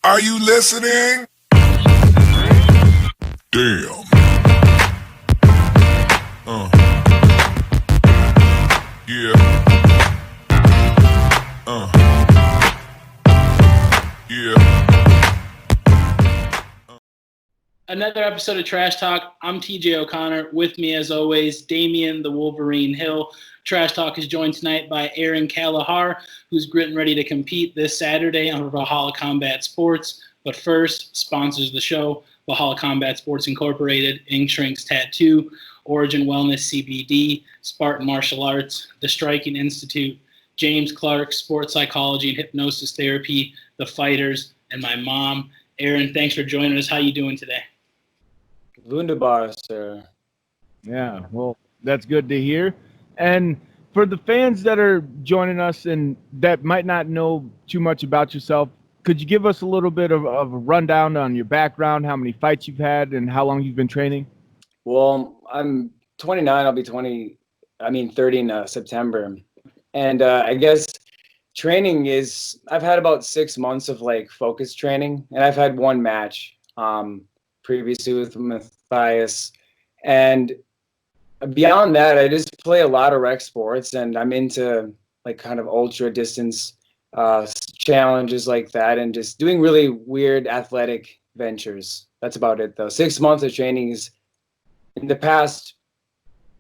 Are you listening? Damn. Yeah. Yeah. Another episode of Trash Talk. I'm TJ O'Connor. With me, as always, Damian the Wolverine Hill. Trash Talk is joined tonight by Aaron Kalahar, who's grit and ready to compete this Saturday on Valhalla Combat Sports. But first, sponsors of the show: Valhalla Combat Sports Incorporated, Ink Shrinks Tattoo, Origin Wellness CBD, Spartan Martial Arts, The Striking Institute, James Clark, Sports Psychology and Hypnosis Therapy, The Fighters, and my mom. Aaron, thanks for joining us. How you doing today? Wunderbar, sir. Yeah, well, that's good to hear. And for the fans that are joining us and that might not know too much about yourself, could you give us a little bit of a rundown on your background, how many fights you've had, and how long you've been training? Well, I'm 29. I'll be 30 in September. And I guess training is, I've had about 6 months of like focus training, and I've had one match previously with Matthias. And beyond that, I just play a lot of rec sports, and I'm into like kind of ultra distance challenges like that, and just doing really weird athletic ventures. That's about it, though. 6 months of training is, in the past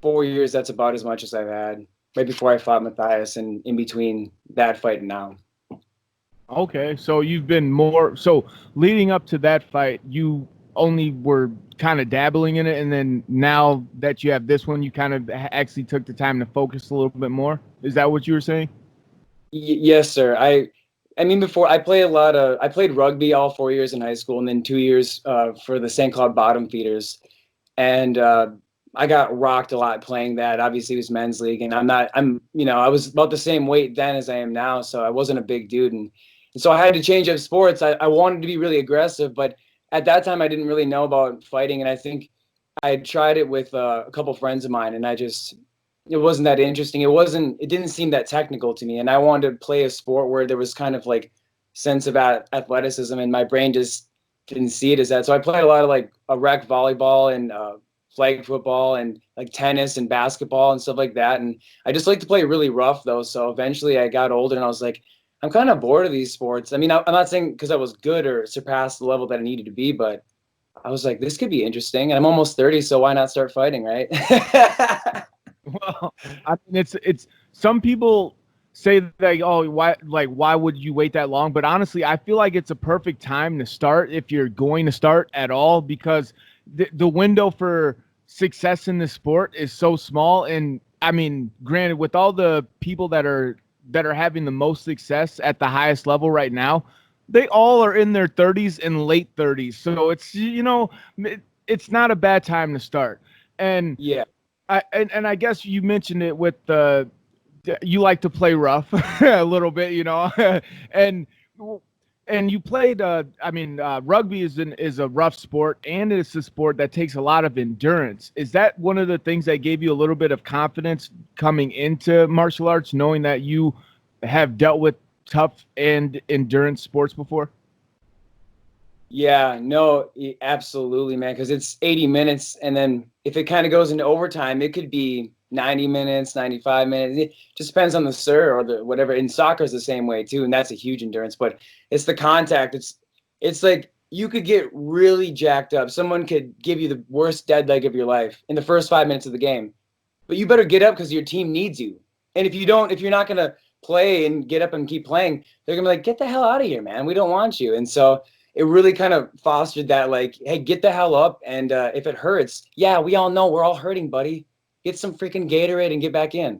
4 years, that's about as much as I've had. Right before I fought Matthias, and in between that fight and now. Okay, so you've been more so leading up to that fight, you only were kind of dabbling in it, and then now that you have this one, you kind of actually took the time to focus a little bit more. Is that what you were saying? Yes, sir. I mean, before I played I played rugby all 4 years in high school, and then 2 years for the St. Cloud Bottom Feeders, and I got rocked a lot playing that. Obviously, it was men's league, and I was about the same weight then as I am now, so I wasn't a big dude, and so I had to change up sports. I wanted to be really aggressive, but at that time, I didn't really know about fighting, and I think I had tried it with a couple friends of mine, and it wasn't that interesting. It didn't seem that technical to me, and I wanted to play a sport where there was kind of like sense of athleticism, and my brain just didn't see it as that. So I played a lot of like a rec volleyball and flag football and like tennis and basketball and stuff like that. And I just like to play really rough though. So eventually I got older and I was like, I'm kind of bored of these sports. I mean, I'm not saying because I was good or surpassed the level that I needed to be, but I was like, this could be interesting. And I'm almost 30, so why not start fighting, right? Well, I mean, it's some people say that, oh, why would you wait that long? But honestly, I feel like it's a perfect time to start if you're going to start at all, because the window for success in the sport is so small. And I mean, granted, with all the people that are having the most success at the highest level right now, they all are in their 30s and late 30s. So it's, it's not a bad time to start. And yeah. I guess you mentioned it with you like to play rough a little bit, and you played. Rugby is a rough sport, and it's a sport that takes a lot of endurance. Is that one of the things that gave you a little bit of confidence coming into martial arts, knowing that you have dealt with tough and endurance sports before? Yeah, no, absolutely, man, because it's 80 minutes, and then if it kind of goes into overtime, it could be 90 minutes, 95 minutes. It just depends on the sir or the whatever. And soccer is the same way too, and that's a huge endurance, but it's the contact. It's like you could get really jacked up. Someone could give you the worst dead leg of your life in the first 5 minutes of the game, but you better get up because your team needs you. And if you're not gonna play and get up and keep playing, they're gonna be like, get the hell out of here, man. We don't want you. And so it really kind of fostered that, like, hey, get the hell up. And if it hurts, yeah, we all know we're all hurting, buddy. Get some freaking Gatorade and get back in.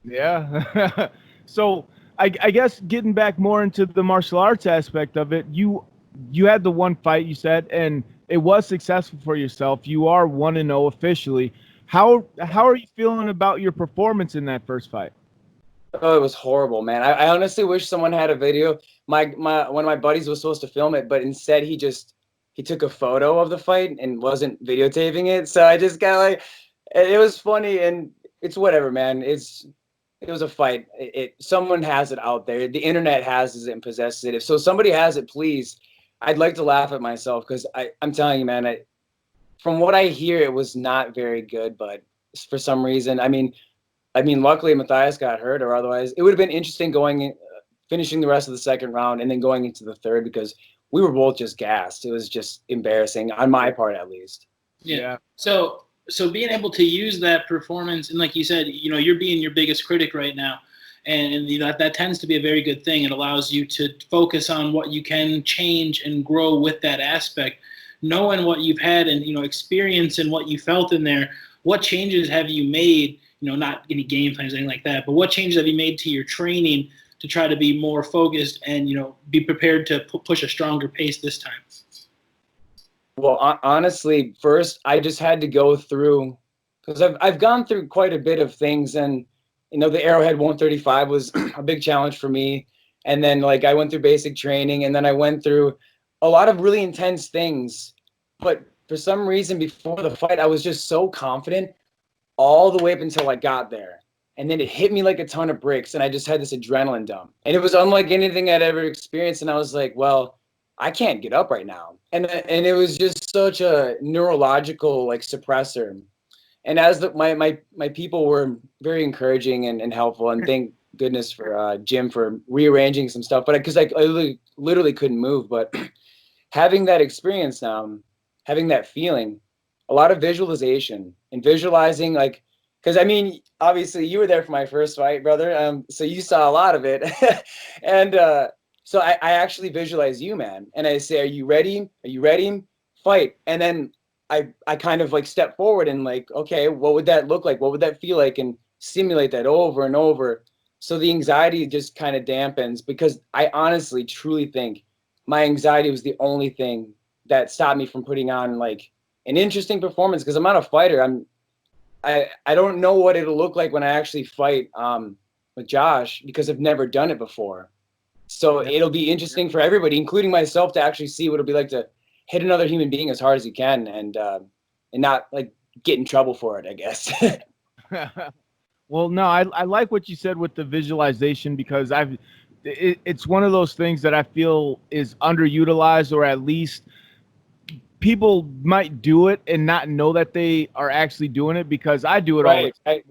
Yeah. So I guess getting back more into the martial arts aspect of it, you had the one fight you said, and it was successful for yourself. You are 1-0 officially. How are you feeling about your performance in that first fight? Oh, it was horrible, man. I honestly wish someone had a video. My one of my buddies was supposed to film it, but instead he took a photo of the fight and wasn't videotaping it. So I just got like, it was funny, and it's whatever, man. It was a fight. Someone has it out there. The internet has it and possesses it. If somebody has it, please. I'd like to laugh at myself because I'm telling you, man, from what I hear, it was not very good. But for some reason, luckily Matthias got hurt, or otherwise it would have been interesting finishing the rest of the second round and then going into the third, because we were both just gassed. It was just embarrassing on my part, at least. Yeah. So being able to use that performance, and like you said, you're being your biggest critic right now. And that tends to be a very good thing. It allows you to focus on what you can change and grow with that aspect. Knowing what you've had and experience and what you felt in there, what changes have you made? Not any game plans or anything like that, but what changes have you made to your training to try to be more focused and be prepared to push a stronger pace this time? Well, honestly, first I just had to go through, because I've gone through quite a bit of things, and the Arrowhead 135 was a big challenge for me. And then I went through basic training, and then I went through a lot of really intense things. But for some reason, before the fight, I was just so confident all the way up until I got there. And then it hit me like a ton of bricks, and I just had this adrenaline dump. And it was unlike anything I'd ever experienced. And I was like, well, I can't get up right now. And it was just such a neurological suppressor. And as my people were very encouraging and helpful, and thank goodness for Jim for rearranging some stuff, but because I literally couldn't move. But having that experience now, having that feeling, a lot of visualization and visualizing, because obviously you were there for my first fight, brother. So you saw a lot of it, and so I actually visualize you, man, and I say, "Are you ready? Are you ready? Fight!" And then I kind of step forward and okay, what would that look like? What would that feel like? And simulate that over and over. So the anxiety just kind of dampens, because I honestly, truly think my anxiety was the only thing that stopped me from putting on an interesting performance, because I'm not a fighter. I don't know what it'll look like when I actually fight with Josh, because I've never done it before. So it'll be interesting for everybody, including myself, to actually see what it'll be like to hit another human being as hard as you can, and not get in trouble for it, I guess. Well, no, I like what you said with the visualization, because it's one of those things that I feel is underutilized, or at least people might do it and not know that they are actually doing it, because I do it all the time.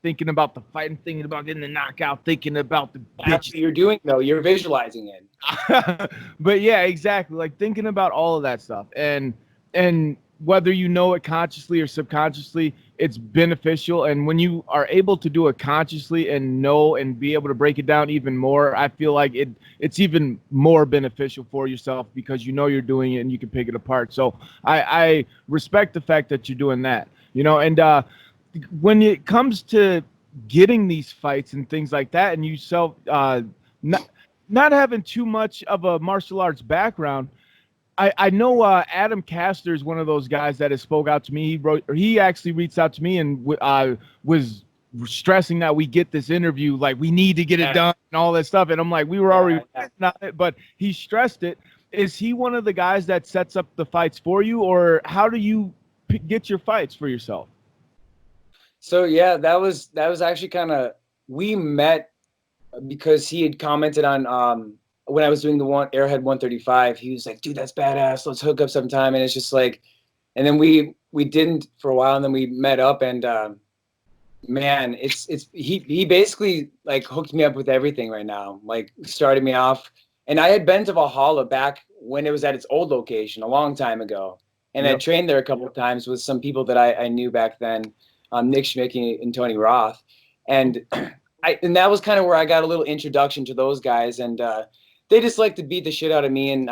Thinking about the fight and thinking about getting the knockout, thinking about the bitch. You're doing, though, you're visualizing it. But yeah, exactly. Thinking about all of that stuff, and whether you know it consciously or subconsciously, it's beneficial. And when you are able to do it consciously and know and be able to break it down even more, I feel like it's even more beneficial for yourself, because you're doing it and you can pick it apart. So I respect the fact that you're doing that, and when it comes to getting these fights and things like that, and you not having too much of a martial arts background, I know Adam Castor is one of those guys that has spoke out to me. He actually reached out to me and was stressing that we get this interview, we need to get it done and all that stuff. And I'm like, we were already working on it, but he stressed it. Is he one of the guys that sets up the fights for you, or how do you get your fights for yourself? So yeah, that was actually we met because he had commented on when I was doing the Arrowhead 135. He was like, "Dude, that's badass. Let's hook up sometime." And it's just and then we didn't for a while, and then we met up, and man, he basically hooked me up with everything right now. Started me off, and I had been to Valhalla back when it was at its old location a long time ago, and I trained there a couple of times with some people that I knew back then. Nick Schmicky and Tony Roth, and that was kind of where I got a little introduction to those guys, and they just like to beat the shit out of me and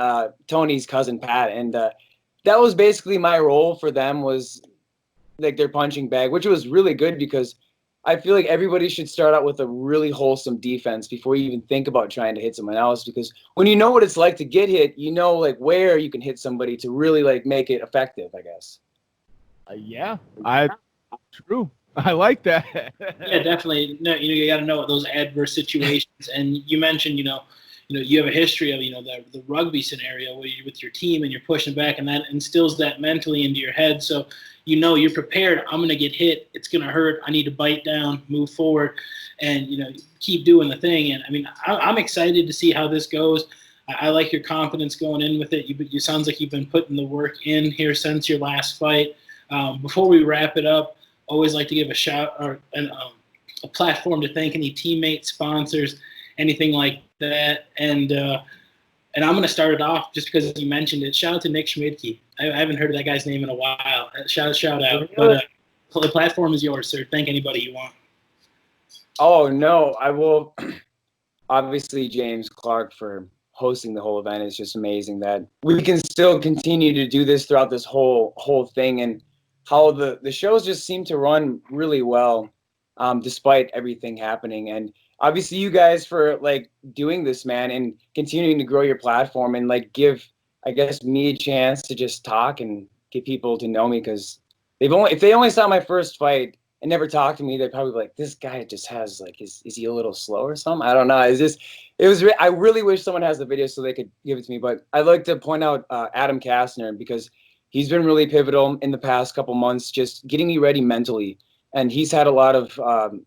Tony's cousin Pat, and that was basically my role for them, was their punching bag, which was really good, because I feel like everybody should start out with a really wholesome defense before you even think about trying to hit someone else, because when you know what it's like to get hit, where you can hit somebody to really make it effective, I guess. True. I like that. Yeah, definitely. No, you got to know those adverse situations. And you mentioned, you have a history of, the rugby scenario where you're with your team and you're pushing back, and that instills that mentally into your head. So, you're prepared. I'm going to get hit. It's going to hurt. I need to bite down, move forward, and, keep doing the thing. And I'm excited to see how this goes. I like your confidence going in with it. You sounds like you've been putting the work in here since your last fight. Before we wrap it up, always like to give a shout or a platform to thank any teammates, sponsors, anything like that. And I'm going to start it off just because you mentioned it. Shout out to Nick Schmidtke. I haven't heard of that guy's name in a while. Shout out. But the platform is yours, sir. Thank anybody you want. Oh, no, I will. Obviously, James Clark for hosting the whole event. Is just amazing that we can still continue to do this throughout this whole thing, and how the shows just seem to run really well, despite everything happening. And obviously you guys for like doing this, man, and continuing to grow your platform and like give, I guess, me a chance to just talk and get people to know me, because if they only saw my first fight and never talked to me, they'd probably be like, this guy just has like, is he a little slow or something? I don't know. I really wish someone has the video so they could give it to me. But I'd like to point out Adam Kastner, because he's been really pivotal in the past couple months, just getting me ready mentally. And he's had a lot of,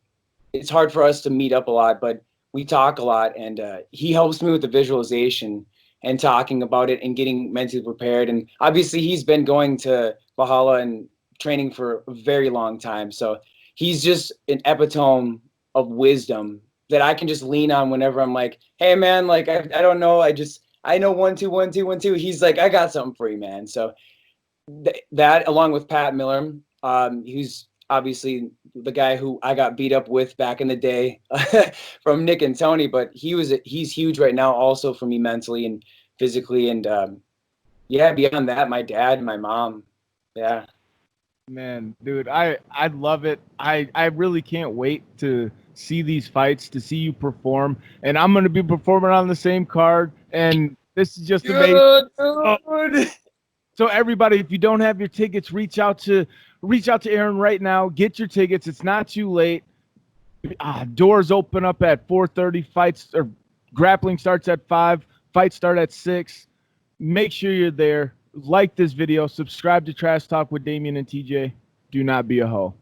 it's hard for us to meet up a lot, but we talk a lot. And he helps me with the visualization and talking about it and getting mentally prepared. And obviously he's been going to Valhalla and training for a very long time. So he's just an epitome of wisdom that I can just lean on whenever I'm like, hey man, like, I don't know. I know 1, 2, 1, 2, 1, 2. He's like, I got something for you, man. So that along with Pat Miller, who's obviously the guy who I got beat up with back in the day from Nick and Tony, but he's huge right now also for me mentally and physically. And yeah, beyond that, my dad and my mom. Yeah. Man, dude, I love it. I really can't wait to see these fights, to see you perform. And I'm going to be performing on the same card. And this is just amazing. Dude. So everybody, if you don't have your tickets, reach out to Aaron right now. Get your tickets. It's not too late. Doors open up at 4:30. Fights or grappling starts at 5. Fights start at 6. Make sure you're there. Like this video. Subscribe to Trash Talk with Damian and TJ. Do not be a hoe.